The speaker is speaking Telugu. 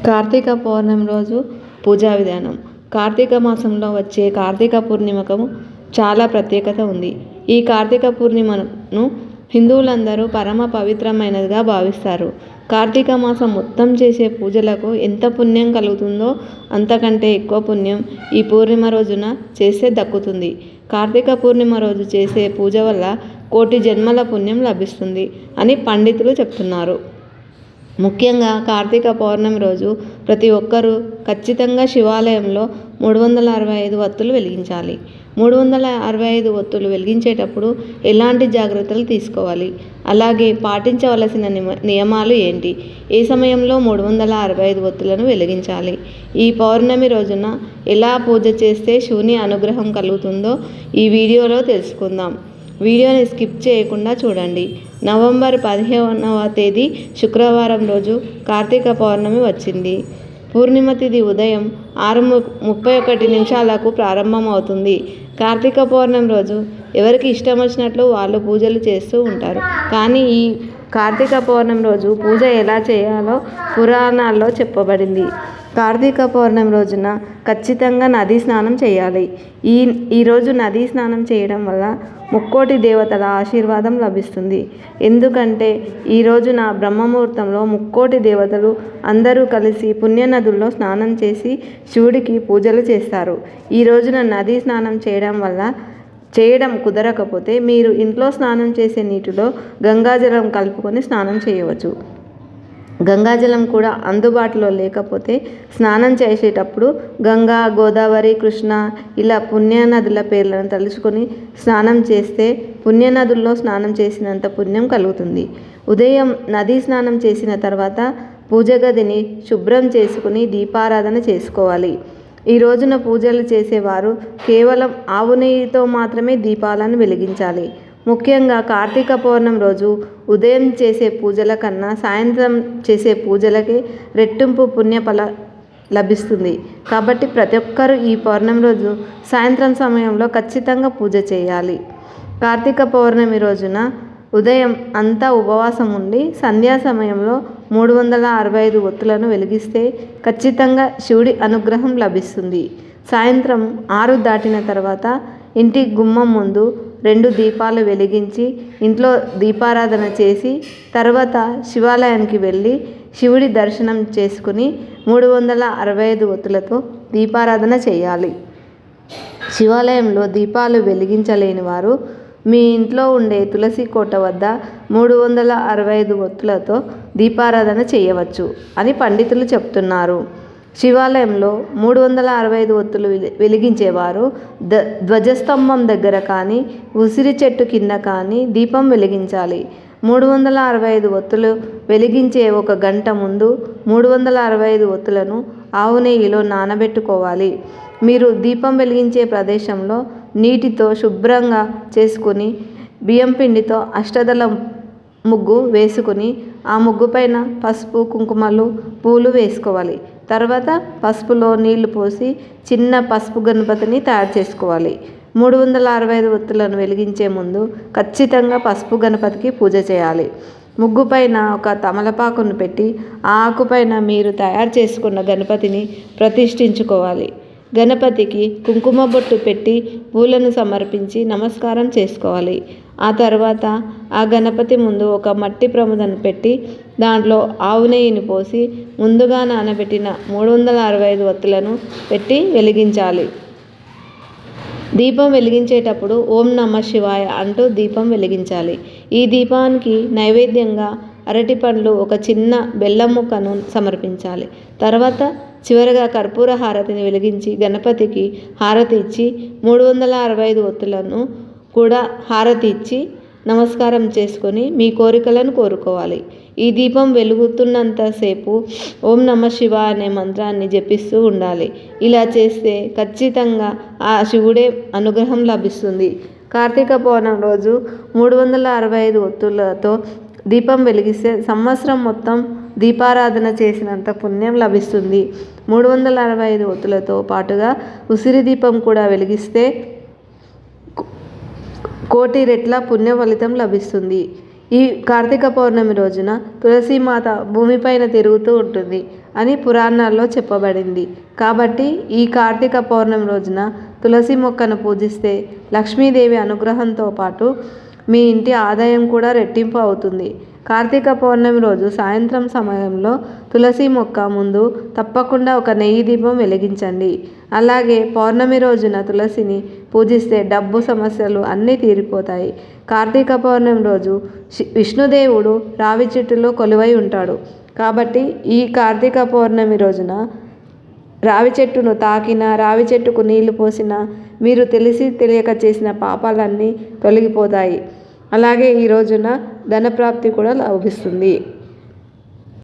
కార్తీక పౌర్ణమి రోజు పూజా విధానం. కార్తీక మాసంలో వచ్చే కార్తీక పూర్ణిమకు చాలా ప్రత్యేకత ఉంది. ఈ కార్తీక పూర్ణిమను హిందువులందరూ పరమ పవిత్రమైనదిగా భావిస్తారు. కార్తీక మాసం మొత్తం చేసే పూజలకు ఎంత పుణ్యం కలుగుతుందో అంతకంటే ఎక్కువ పుణ్యం ఈ పూర్ణిమ రోజున చేస్తే దక్కుతుంది. కార్తీక పూర్ణిమ రోజు చేసే పూజ వల్ల కోటి జన్మల పుణ్యం లభిస్తుంది అని పండితులు చెప్తున్నారు. ముఖ్యంగా కార్తీక పౌర్ణమి రోజు ప్రతి ఒక్కరూ ఖచ్చితంగా శివాలయంలో 365 ఒత్తులు వెలిగించాలి. 365 ఒత్తులు వెలిగించేటప్పుడు ఎలాంటి జాగ్రత్తలు తీసుకోవాలి, అలాగే పాటించవలసిన నియమాలు ఏంటి, ఏ సమయంలో 365 ఒత్తులను వెలిగించాలి, ఈ పౌర్ణమి రోజున ఎలా పూజ చేస్తే శివుని అనుగ్రహం కలుగుతుందో ఈ వీడియోలో తెలుసుకుందాం. వీడియోని స్కిప్ చేయకుండా చూడండి. నవంబర్ 15వ తేదీ శుక్రవారం రోజు కార్తీక పౌర్ణమి వచ్చింది. పూర్ణిమ తిథి ఉదయం 6:31 ప్రారంభమవుతుంది. కార్తీక పౌర్ణమి రోజు ఎవరికి ఇష్టం వచ్చినట్లు వాళ్ళు పూజలు చేస్తూ ఉంటారు. కానీ ఈ కార్తీక పౌర్ణమి రోజు పూజ ఎలా చేయాలో పురాణాల్లో చెప్పబడింది. కార్తీక పౌర్ణమి రోజున ఖచ్చితంగా నదీ స్నానం చేయాలి. ఈరోజు నదీ స్నానం చేయడం వల్ల ముక్కోటి దేవతల ఆశీర్వాదం లభిస్తుంది. ఎందుకంటే ఈ రోజున బ్రహ్మముహూర్తంలో ముక్కోటి దేవతలు అందరూ కలిసి పుణ్యనదుల్లో స్నానం చేసి శివుడికి పూజలు చేస్తారు. ఈ రోజున నదీ స్నానం చేయడం కుదరకపోతే మీరు ఇంట్లో స్నానం చేసే నీటిలో గంగాజలం కలుపుకొని స్నానం చేయవచ్చు. గంగాజలం కూడా అందుబాటులో లేకపోతే స్నానం చేసేటప్పుడు గంగా, గోదావరి, కృష్ణ ఇలా పుణ్యనదుల పేర్లను తలుచుకొని స్నానం చేస్తే పుణ్యనదుల్లో స్నానం చేసినంత పుణ్యం కలుగుతుంది. ఉదయం నదీ స్నానం చేసిన తర్వాత పూజ గదిని శుభ్రం చేసుకుని దీపారాధన చేసుకోవాలి. ఈ రోజున పూజలు చేసేవారు కేవలం ఆవు నెయ్యితో మాత్రమే దీపాలను వెలిగించాలి. ముఖ్యంగా కార్తీక పౌర్ణమి రోజు ఉదయం చేసే పూజల కన్నా సాయంత్రం చేసే పూజలకే రెట్టింపు పుణ్యఫల లభిస్తుంది. కాబట్టి ప్రతి ఒక్కరూ ఈ పౌర్ణమి రోజు సాయంత్రం సమయంలో ఖచ్చితంగా పూజ చేయాలి. కార్తీక పౌర్ణమి రోజున ఉదయం అంతా ఉపవాసం ఉండి సంధ్యా సమయంలో 365 ఒత్తులను వెలిగిస్తే ఖచ్చితంగా శివుడి అనుగ్రహం లభిస్తుంది. సాయంత్రం 6 దాటిన తర్వాత ఇంటి గుమ్మం ముందు 2 దీపాలు వెలిగించి ఇంట్లో దీపారాధన చేసి తర్వాత శివాలయానికి వెళ్ళి శివుడి దర్శనం చేసుకుని 365 ఒత్తులతో దీపారాధన చేయాలి. శివాలయంలో దీపాలు వెలిగించలేని వారు మీ ఇంట్లో ఉండే తులసి కోట వద్ద 365 ఒత్తులతో దీపారాధన చేయవచ్చు అని పండితులు చెప్తున్నారు. శివాలయంలో 365 ఒత్తులు వెలిగించేవారు ధ్వజస్తంభం దగ్గర కానీ ఉసిరి చెట్టు కింద కానీ దీపం వెలిగించాలి. 365 ఒత్తులు వెలిగించే 1 గంట ముందు 365 ఒత్తులను ఆవు నెయ్యిలో నానబెట్టుకోవాలి. మీరు దీపం వెలిగించే ప్రదేశంలో నీటితో శుభ్రంగా చేసుకుని బియ్యం పిండితో అష్టదళ ముగ్గు వేసుకుని ఆ ముగ్గుపైన పసుపు, కుంకుమలు, పూలు వేసుకోవాలి. తర్వాత పసుపులో నీళ్లు పోసి చిన్న పసుపు గణపతిని తయారు చేసుకోవాలి. 365 ఒత్తులను వెలిగించే ముందు ఖచ్చితంగా పసుపు గణపతికి పూజ చేయాలి. ముగ్గు పైన ఒక తమలపాకును పెట్టి ఆ ఆకుపైన మీరు తయారు చేసుకున్న గణపతిని ప్రతిష్ఠించుకోవాలి. గణపతికి కుంకుమ బొట్టు పెట్టి పూలను సమర్పించి నమస్కారం చేసుకోవాలి. ఆ తర్వాత ఆ గణపతి ముందు ఒక మట్టి ప్రమిదను పెట్టి దాంట్లో ఆవు నెయ్యిని పోసి ముందుగా నానబెట్టిన 365 ఒత్తులను పెట్టి వెలిగించాలి. దీపం వెలిగించేటప్పుడు ఓం నమః శివాయ అంటూ దీపం వెలిగించాలి. ఈ దీపానికి నైవేద్యంగా అరటి పండ్లు, ఒక చిన్న బెల్లం ముక్కను సమర్పించాలి. తర్వాత చివరగా కర్పూర హారతిని వెలిగించి గణపతికి హారతి ఇచ్చి 365 ఒత్తులను కూడా హారతి ఇచ్చి నమస్కారం చేసుకొని మీ కోరికలను కోరుకోవాలి. ఈ దీపం వెలుగుతున్నంతసేపు ఓం నమః శివాయ అనే మంత్రాన్ని జపిస్తూ ఉండాలి. ఇలా చేస్తే ఖచ్చితంగా ఆ శివుడే అనుగ్రహం లభిస్తుంది. కార్తీక పౌర్ణమి రోజు 365 ఒత్తులతో దీపం వెలిగిస్తే సంవత్సరం మొత్తం దీపారాధన చేసినంత పుణ్యం లభిస్తుంది. 365 ఒత్తులతో పాటుగా ఉసిరి దీపం కూడా వెలిగిస్తే కోటి రెట్ల పుణ్య ఫలితం లభిస్తుంది. ఈ కార్తీక పౌర్ణమి రోజున తులసీమాత భూమిపైన తిరుగుతూ ఉంటుంది. అని పురాణాల్లో చెప్పబడింది. కాబట్టి ఈ కార్తీక పౌర్ణమి రోజున తులసి మొక్కను పూజిస్తే లక్ష్మీదేవి అనుగ్రహంతో పాటు మీ ఇంటి ఆదాయం కూడా రెట్టింపు అవుతుంది. కార్తీక పౌర్ణమి రోజు సాయంత్రం సమయంలో తులసి మొక్క ముందు తప్పకుండా ఒక నెయ్యి దీపం వెలిగించండి. అలాగే పౌర్ణమి రోజున తులసిని పూజిస్తే డబ్బు సమస్యలు అన్నీ తీరిపోతాయి. కార్తీక పౌర్ణమి రోజు విష్ణుదేవుడు రావి చెట్టులో కొలువై ఉంటాడు. కాబట్టి ఈ కార్తీక పౌర్ణమి రోజున రావి చెట్టును తాకినా, రావి చెట్టుకు నీళ్లు పోసినా మీరు తెలిసి తెలియక చేసిన పాపాలన్నీ తొలగిపోతాయి. అలాగే ఈ రోజున ధనప్రాప్తి కూడా లభిస్తుంది.